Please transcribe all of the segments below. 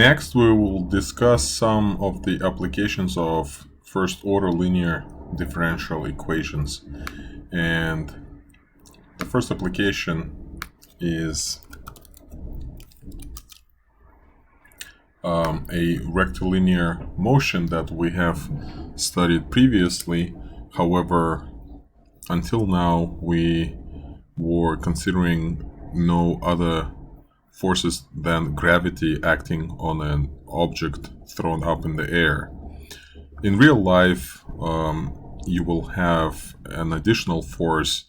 Next, we will discuss some of the applications of first-order linear differential equations. And the first application is a rectilinear motion that we have studied previously. However, until now, we were considering no other forces than gravity acting on an object thrown up in the air. In real life, you will have an additional force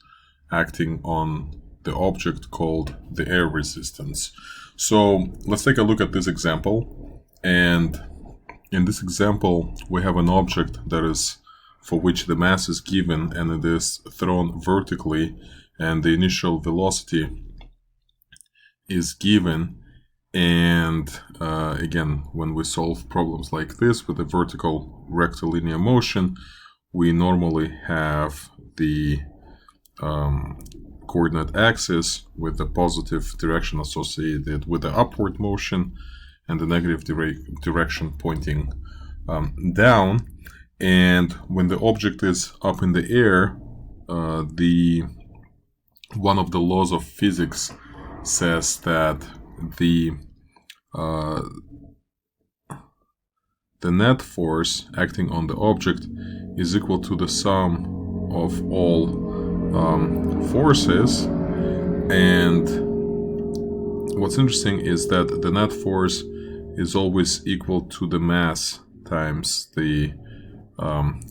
acting on the object called the air resistance. So let's take a look at this example. And in this example, we have an object that is for which the mass is given and it is thrown vertically, and the initial velocity is given. And again, when we solve problems like this with a vertical rectilinear motion, we normally have the coordinate axis with the positive direction associated with the upward motion and the negative direction pointing down. And when the object is up in the air, one of the laws of physics says that the net force acting on the object is equal to the sum of all forces. And what's interesting is that the net force is always equal to the mass times the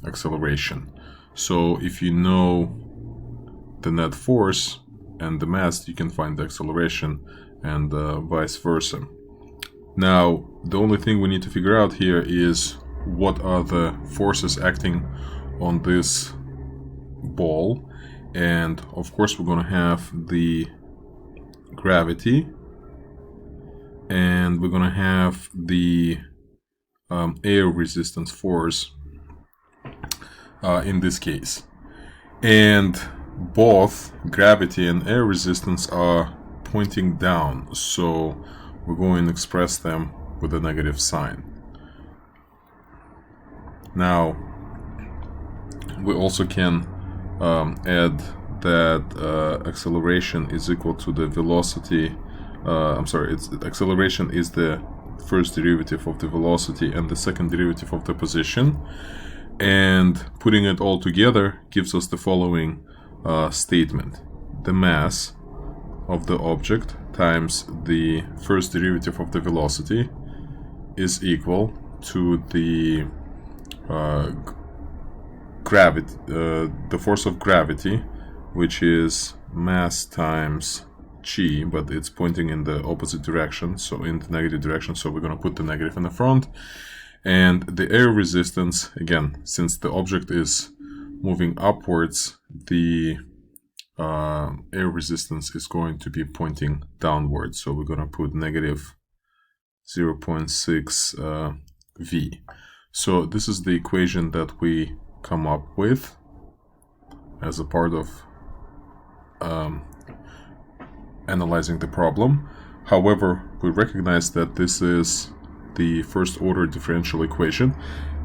acceleration. So if you know the net force and the mass, you can find the acceleration, and vice versa. Now, the only thing we need to figure out here is what are the forces acting on this ball. And of course, we're going to have the gravity, and we're going to have the air resistance force in this case. And both gravity and air resistance are pointing down, so we're going to express them with a negative sign. Now, we also can add that acceleration is equal to the velocity. Acceleration is the first derivative of the velocity and the second derivative of the position. And putting it all together gives us the following statement. The mass of the object times the first derivative of the velocity is equal to the the force of gravity, which is mass times g, but it's pointing in the opposite direction, so in the negative direction, so we're going to put the negative in the front. And the air resistance, again, since the object is moving upwards, the air resistance is going to be pointing downwards, so we're going to put negative 0.6 V. So this is the equation that we come up with as a part of analyzing the problem. However, we recognize that this is the first order differential equation,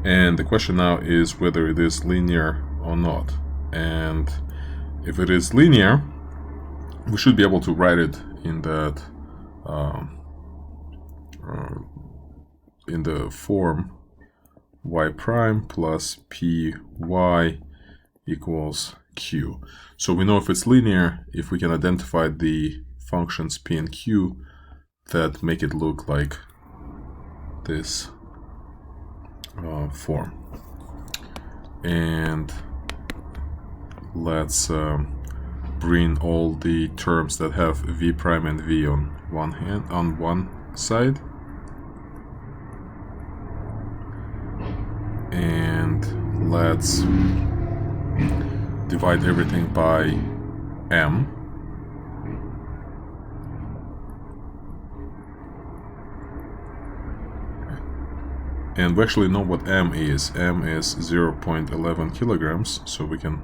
and the question now is whether it is linear or not. And if it is linear, we should be able to write it in that in the form y prime plus py equals q. So we know if it's linear if we can identify the functions p and q that make it look like this form. And let's bring all the terms that have v prime and v on one side, and let's divide everything by m. And we actually know what m is. M is 0.11 kilograms, so we can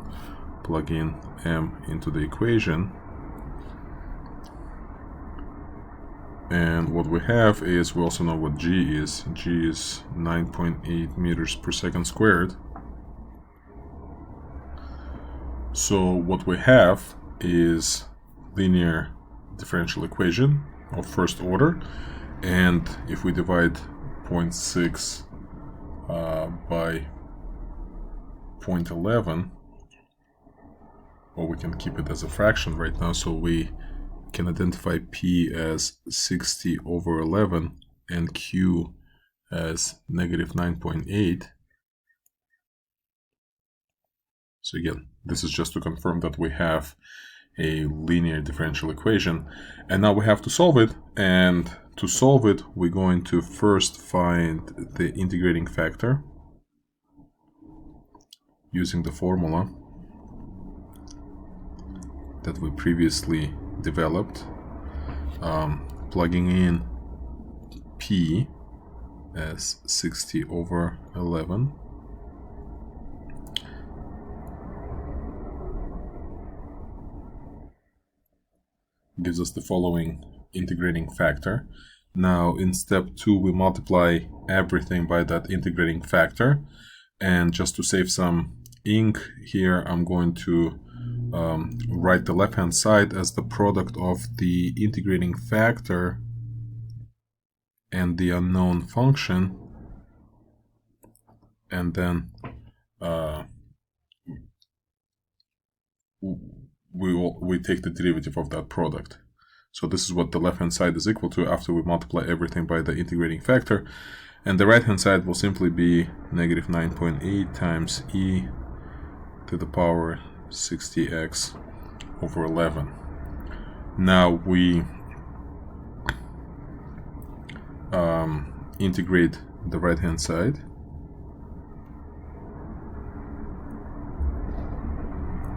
plug in m into the equation. And what we have is, we also know what g is. G is 9.8 meters per second squared. So what we have is linear differential equation of first order, and if we divide 0.6 by 0.11, or we can keep it as a fraction right now, so we can identify p as 60 over 11 and q as negative 9.8. So again, this is just to confirm that we have a linear differential equation, and now we have to solve it. And to solve it, we're going to first find the integrating factor using the formula that we previously developed, plugging in p as 60 over 11 gives us the following integrating factor. Now in step 2 we multiply everything by that integrating factor, and just to save some ink here, I'm going to write the left hand side as the product of the integrating factor and the unknown function, and then we take the derivative of that product. So this is what the left hand side is equal to after we multiply everything by the integrating factor, and the right hand side will simply be negative 9.8 times e to the power 60x over 11. Now we integrate the right hand side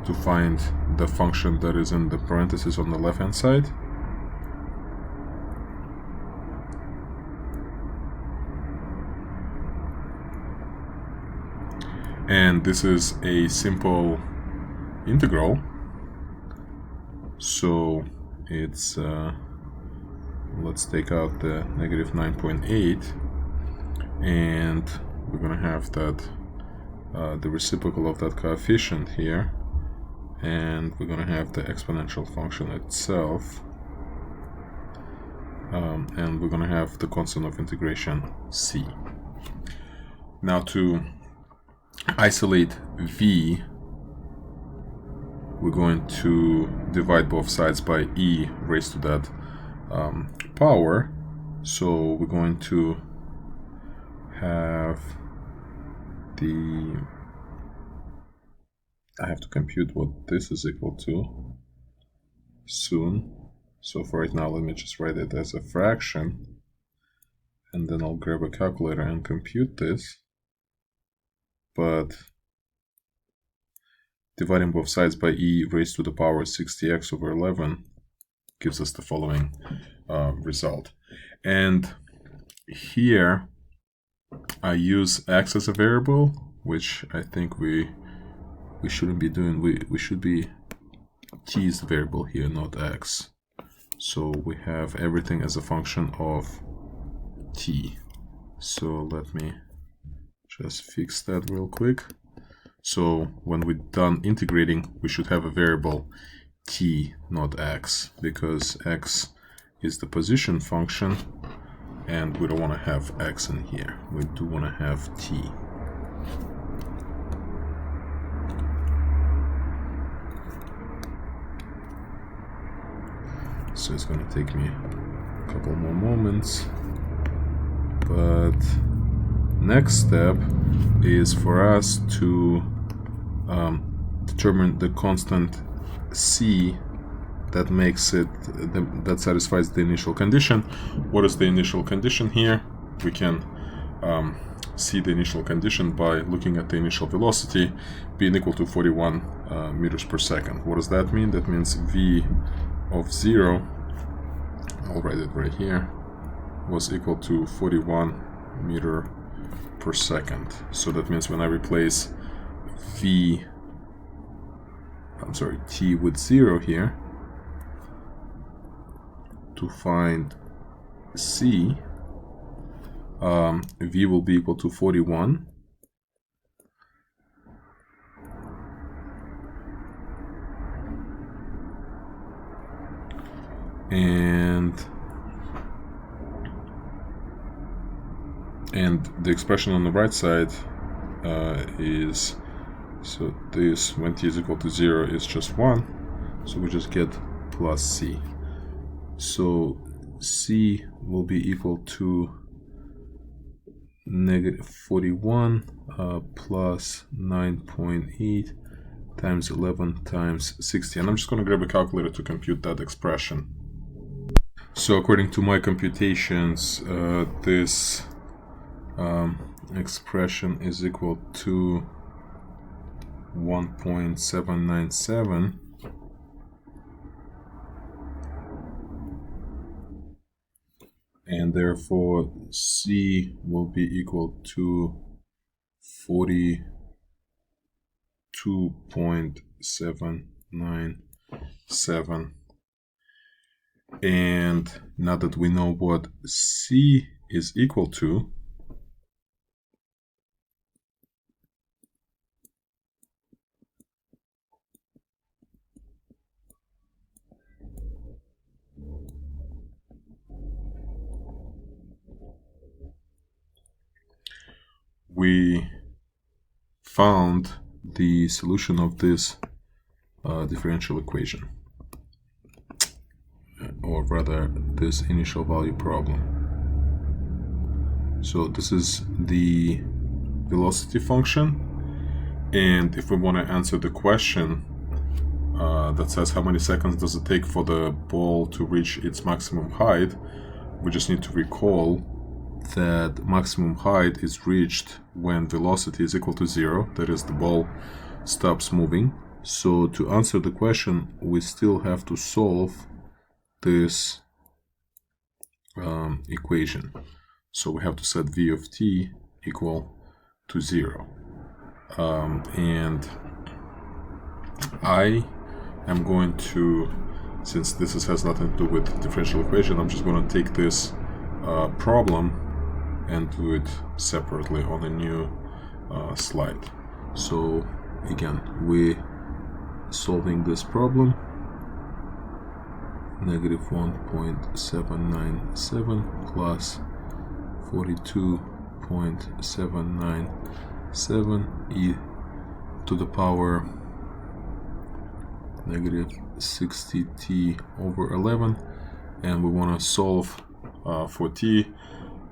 to find the function that is in the parentheses on the left hand side. And this is a simple integral, so it's let's take out the negative 9.8, and we're gonna have that the reciprocal of that coefficient here, and we're gonna have the exponential function itself, and we're gonna have the constant of integration c. Now to isolate v, we're going to divide both sides by e raised to that power. So we're going to have I have to compute what this is equal to soon. So for right now, let me just write it as a fraction, and then I'll grab a calculator and compute this. But dividing both sides by e raised to the power 60x over 11 gives us the following result. And here I use x as a variable, which I think we shouldn't be doing. We should be t is the variable here, not x. So we have everything as a function of t. So let me just fix that real quick. So when we're done integrating, we should have a variable t, not x, because x is the position function, and we don't want to have x in here. We do want to have t. So it's going to take me a couple more moments, but next step is for us to determine the constant c that makes it that satisfies the initial condition. What is the initial condition here? We can see the initial condition by looking at the initial velocity being equal to 41 meters per second. What does that mean? That means v of 0, I'll write it right here, was equal to 41 meter per second. So that means when I replace t with 0 here to find c, v will be equal to 41. And the expression on the right side is, so this, when t is equal to 0, is just 1. So we just get plus c. So c will be equal to negative 41 plus 9.8 times 11 times 60. And I'm just going to grab a calculator to compute that expression. So according to my computations, this expression is equal to 1.797. And therefore c will be equal to 42.797. And now that we know what c is equal to, we found the solution of this differential equation, or rather this initial value problem. So this is the velocity function, and if we want to answer the question that says how many seconds does it take for the ball to reach its maximum height, we just need to recall that maximum height is reached when velocity is equal to 0, that is, the ball stops moving. So to answer the question, we still have to solve this equation. So we have to set v of t equal to 0. And I am going to, since this has nothing to do with differential equation, I'm just going to take this problem and do it separately on a new slide. So again, we're solving this problem. Negative 1.797 plus 42.797 e to the power negative 60t over 11, and we want to solve for t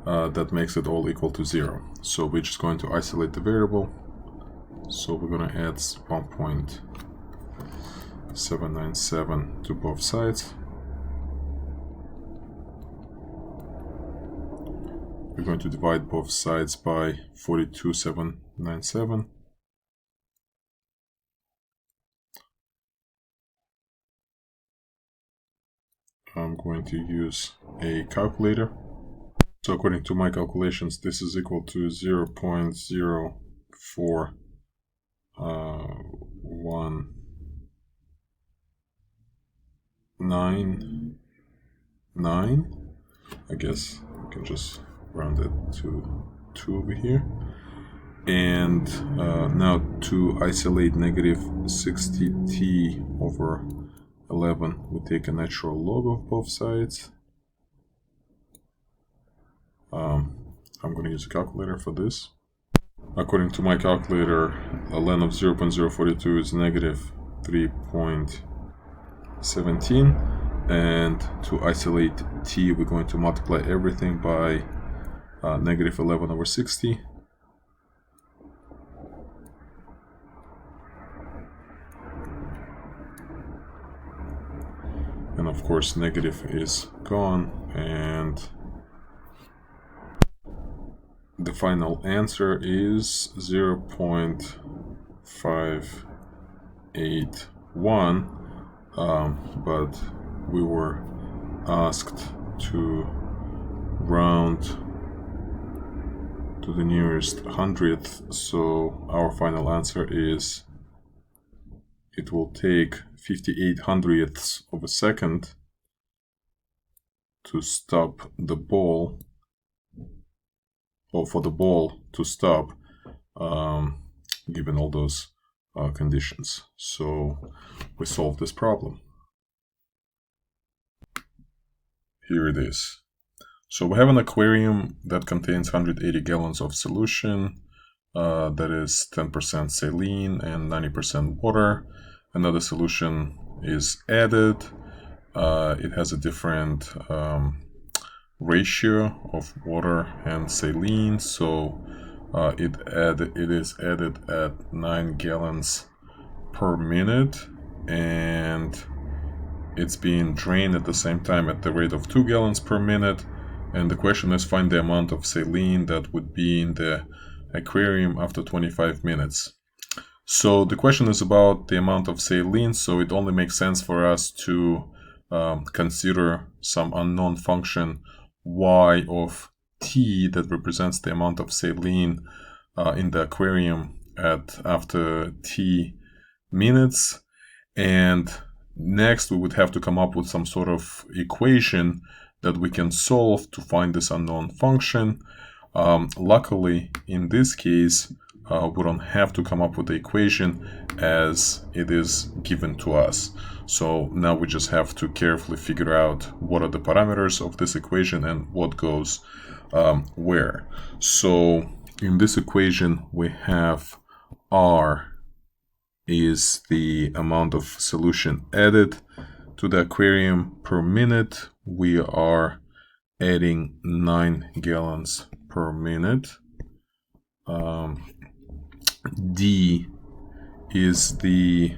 that makes it all equal to 0. So we're just going to isolate the variable. So we're going to add 1.797 to both sides. We're going to divide both sides by 42.797. I'm going to use a calculator. So according to my calculations, this is equal to 0.0419. I guess we can just round it to 2 over here. And now to isolate negative 60t over 11, we take a natural log of both sides. I'm going to use a calculator for this. According to my calculator, a ln of 0.042 is negative 3.17, and to isolate t, we're going to multiply everything by negative 11 over 60. And of course, negative is gone, and the final answer is 0.581, but we were asked to round to the nearest hundredth, so our final answer is it will take 58 hundredths of a second to stop the ball, or for the ball to stop, given all those conditions. So we solve this problem. Here it is. So we have an aquarium that contains 180 gallons of solution, that is 10% saline and 90% water. Another solution is added. It has a different ratio of water and saline, so it is added at 9 gallons per minute, and it's being drained at the same time at the rate of 2 gallons per minute. And the question is, find the amount of saline that would be in the aquarium after 25 minutes. So the question is about the amount of saline, so it only makes sense for us to consider some unknown function y of t that represents the amount of saline in the aquarium after t minutes. And next we would have to come up with some sort of equation that we can solve to find this unknown function. Luckily, in this case, we don't have to come up with the equation as it is given to us. So now we just have to carefully figure out what are the parameters of this equation and what goes where. So in this equation, we have R is the amount of solution added to the aquarium per minute. We are adding 9 gallons per minute. D is the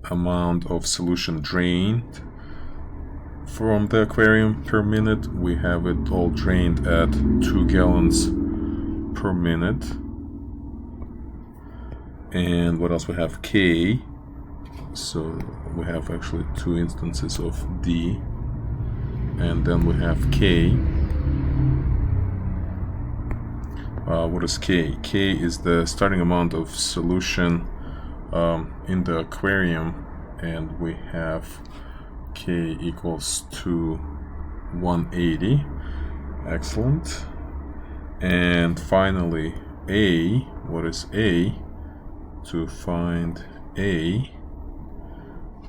amount of solution drained from the aquarium per minute. We have it all drained at 2 gallons per minute. And what else we have? K. So we have actually two instances of D. And then we have K. What is K? K is the starting amount of solution in the aquarium, and we have K equals to 180. Excellent. And finally, A. What is A? To find A,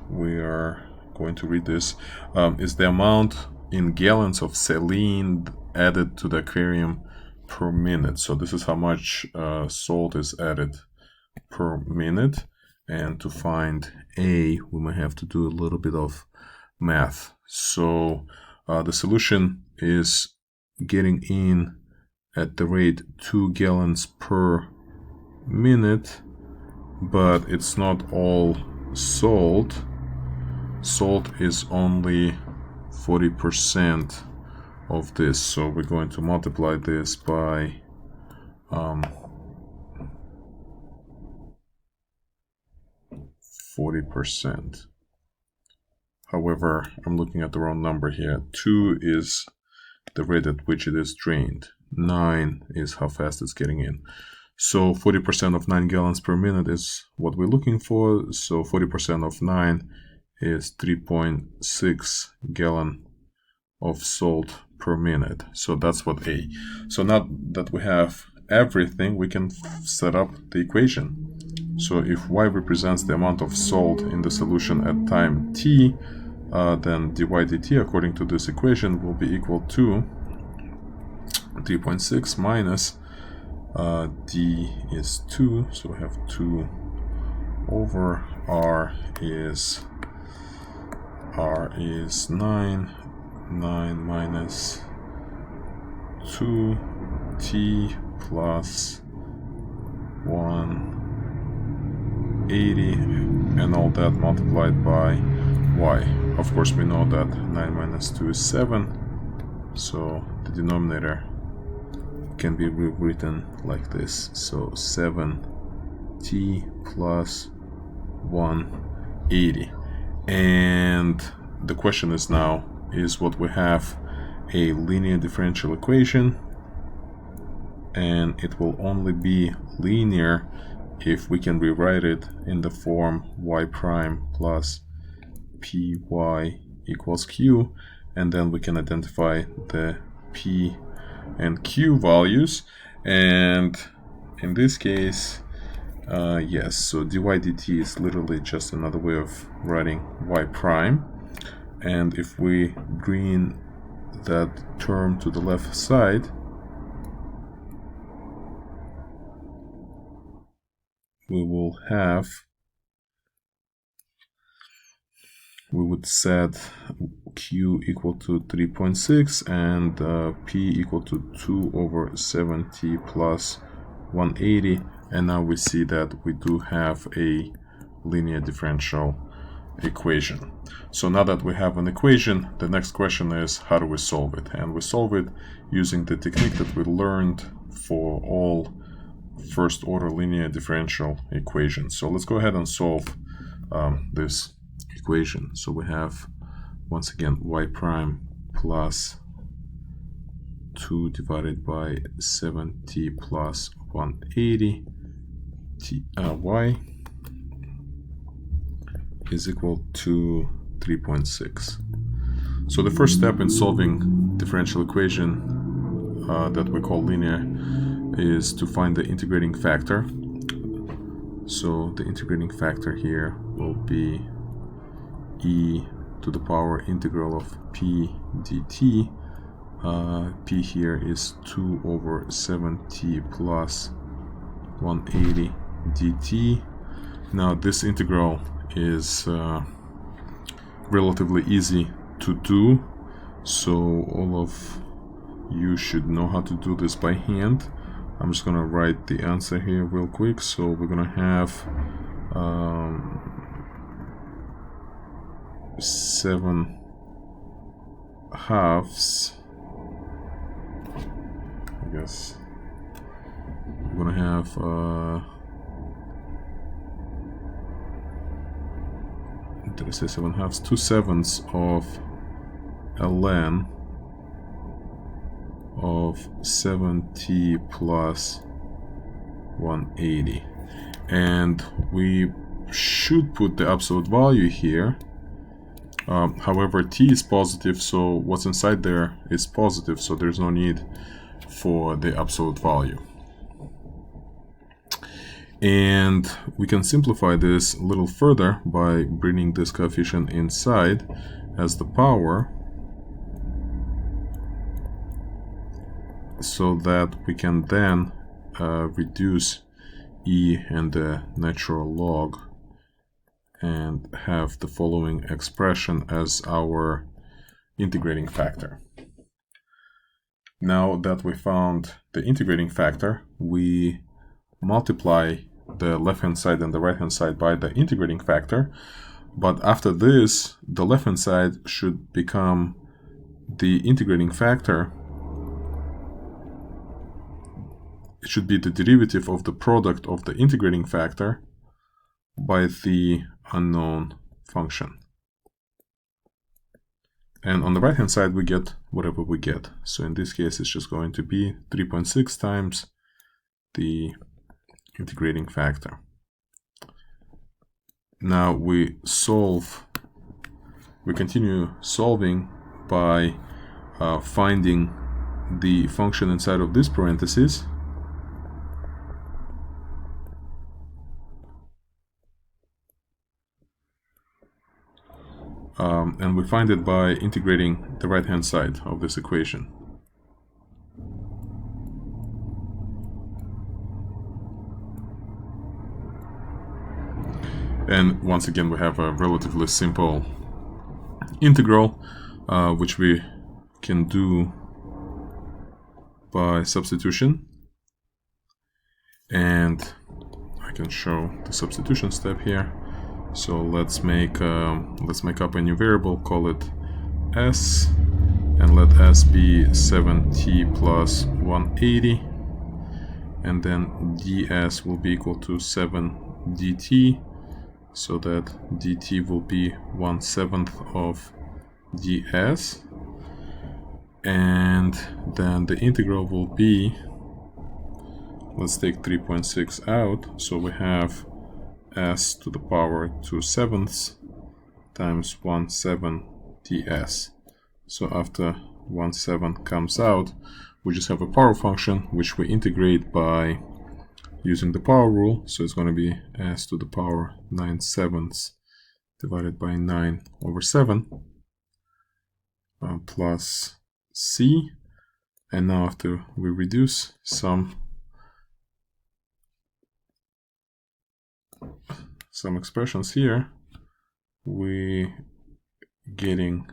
we are going to read this, is the amount in gallons of saline added to the aquarium per minute. So this is how much salt is added per minute. And to find A, we might have to do a little bit of math. So the solution is getting in at the rate 2 gallons per minute, but it's not all salt. Salt is only 40% of this, so we're going to multiply this by 40%. However, I'm looking at the wrong number here. 2 is the rate at which it is drained. 9 is how fast it's getting in. So 40% of 9 gallons per minute is what we're looking for. So 40% of 9 is 3.6 gallon of salt per minute. So that's what A. So now that we have everything, we can set up the equation. So if y represents the amount of salt in the solution at time t, then dy dt according to this equation will be equal to 3.6 minus d is 2, so we have 2 over r is 9 minus 2t plus 180, and all that multiplied by y. Of course, we know that 9 minus 2 is 7, so the denominator can be rewritten like this. So 7t plus 180. And the question is now, is what we have a linear differential equation, and it will only be linear if we can rewrite it in the form y prime plus py equals q, and then we can identify the P and Q values. And in this case, yes, so dy dt is literally just another way of writing y prime. And if we bring that term to the left side, we would set q equal to 3.6 and p equal to 2 over 7t plus 180. And now we see that we do have a linear differential equation. So now that we have an equation, the next question is, how do we solve it? And we solve it using the technique that we learned for all first order linear differential equations. So let's go ahead and solve this equation. So we have, once again, y prime plus 2 divided by 7t plus 180 y is equal to 3.6. So the first step in solving differential equation that we call linear is to find the integrating factor. So the integrating factor here will be e to the power integral of p dt. P here is 2 over 7t plus 180 dt. Now this integral is relatively easy to do, so all of you should know how to do this by hand. I'm just gonna write the answer here real quick. So we're gonna have 7 halves, I guess. We're gonna have 7 halves, 2 sevenths of ln of 7t plus 180, and we should put the absolute value here. However, t is positive, so what's inside there is positive, so there's no need for the absolute value. And we can simplify this a little further by bringing this coefficient inside as the power, so that we can then reduce e and the natural log and have the following expression as our integrating factor. Now that we found the integrating factor, we multiply the left-hand side and the right-hand side by the integrating factor. But after this, the left-hand side should become the integrating factor. It should be the derivative of the product of the integrating factor by the unknown function. And on the right-hand side, we get whatever we get. So in this case, it's just going to be 3.6 times the integrating factor. Now we continue solving by finding the function inside of this parenthesis. And we find it by integrating the right-hand side of this equation. And once again, we have a relatively simple integral, which we can do by substitution. And I can show the substitution step here. So let's make up a new variable, call it s, and let s be 7t plus 180, and then ds will be equal to 7 dt, so that dt will be 1/7 of ds, and then the integral will be, let's take 3.6 out, so we have s to the power 2/7 times 1/7 ds. So after 1/7 comes out, we just have a power function which we integrate by using the power rule. So it's going to be s to the power 9/7 divided by 9/7 plus c. And now after we reduce some expressions here, we're getting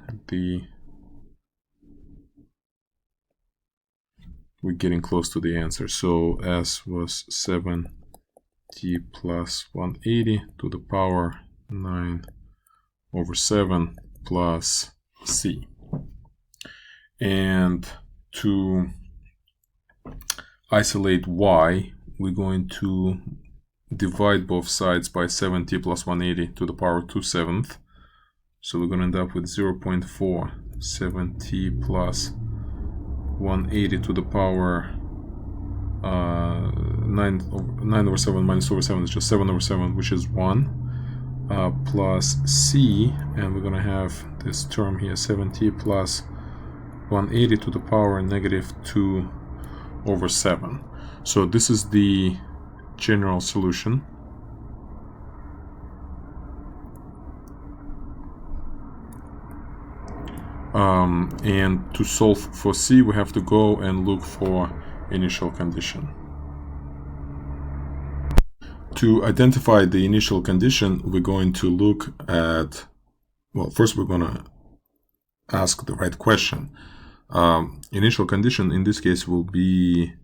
close to the answer. So s was 7t plus 180 to the power 9/7 plus c. And to isolate y, we're going to divide both sides by 7t plus 180 to the power 2/7. So we're going to end up with 0.4 7t plus 180 to the power 9/7 minus over 7 is just 7/7, which is 1, plus c, and we're going to have this term here, 7t plus 180 to the power -2/7. So this is the general solution. And to solve for c, we have to go and look for initial condition. To identify the initial condition, we're going to look at, well, first we're going to ask the right question. Initial condition in this case will be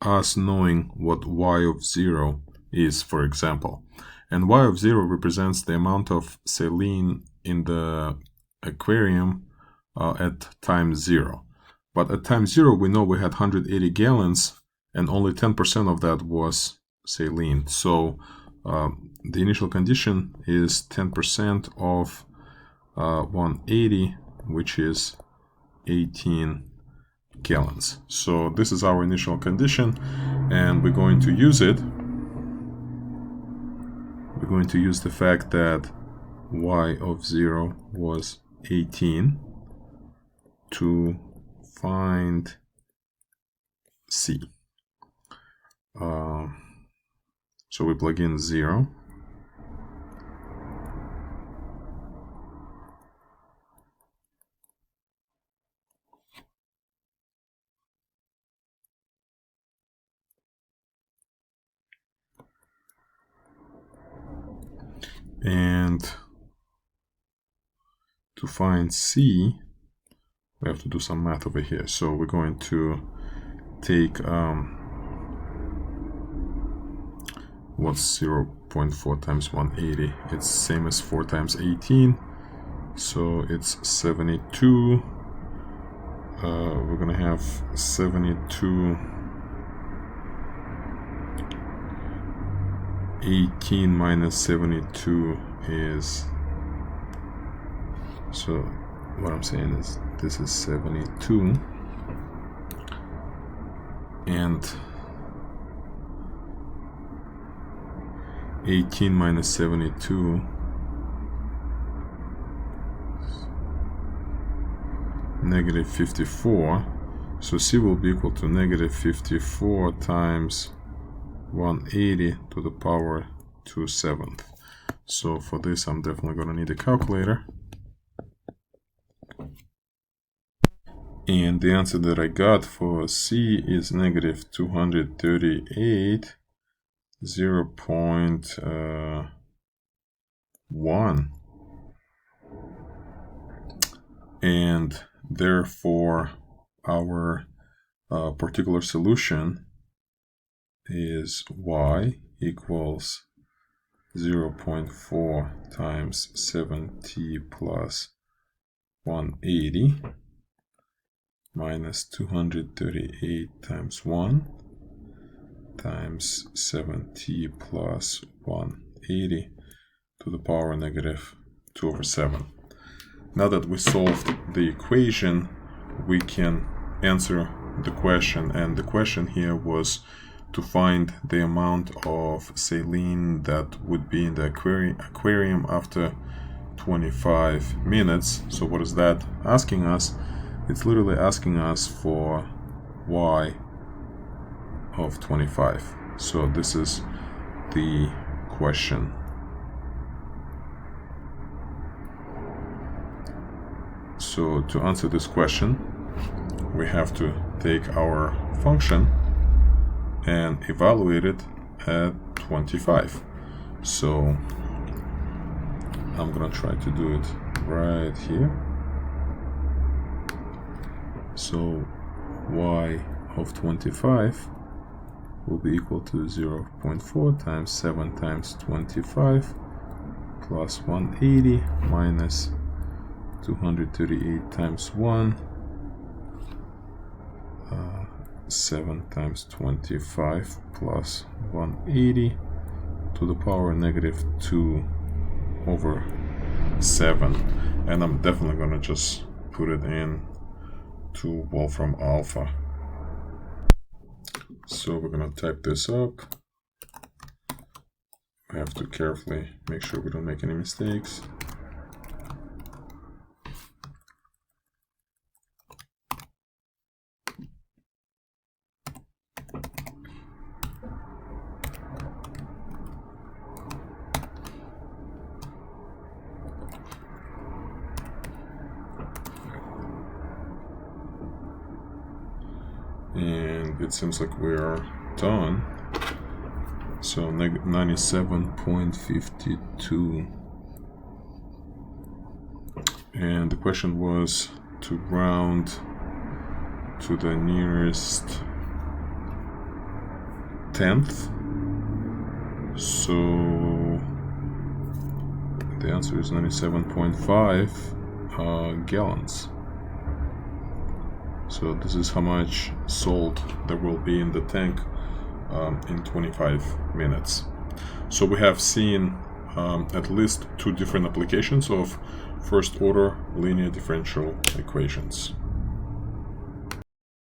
us knowing what y of 0 is, for example. And y of 0 represents the amount of saline in the aquarium at time 0. But at time 0, we know we had 180 gallons, and only 10% of that was saline. So the initial condition is 10% of 180, which is 18 gallons. So this is our initial condition, and we're going to use it. We're going to use the fact that y of 0 was 18 to find c. So we plug in 0. And to find c, we have to do some math over here. So we're going to take what's 0.4 times 180? It's same as 4 times 18, so it's 72. We're gonna have 72. 18 minus 72 is, so what I'm saying is this is 72, and 18 minus 72 negative 54, so c will be equal to negative 54 times 180 to the power 2/7. So for this, I'm definitely going to need a calculator. And the answer that I got for c is negative 238, 0.1. And therefore, our particular solution is y equals 0.4 times 7t plus 180 minus 238 times 1 times 7t plus 180 to the power -2/7. Now that we solved the equation, we can answer the question, and the question here was to find the amount of saline that would be in the aquarium after 25 minutes. So what is that asking us? It's literally asking us for y of 25. So this is the question. So to answer this question, we have to take our function and evaluate it at 25. So I'm gonna try to do it right here. So y of 25 will be equal to 0.4 times 7 times 25 plus 180 minus 238 times 1, 7 times 25 plus 180 to the power negative 2 over 7. And I'm definitely going to just put it in to Wolfram Alpha. So we're going to type this up. I have to carefully make sure we don't make any mistakes. And it seems like we are done. So 97.52. And the question was to round to the nearest tenth. So the answer is 97.5 gallons. So this is how much salt there will be in the tank in 25 minutes. So we have seen at least 2 different applications of first order linear differential equations.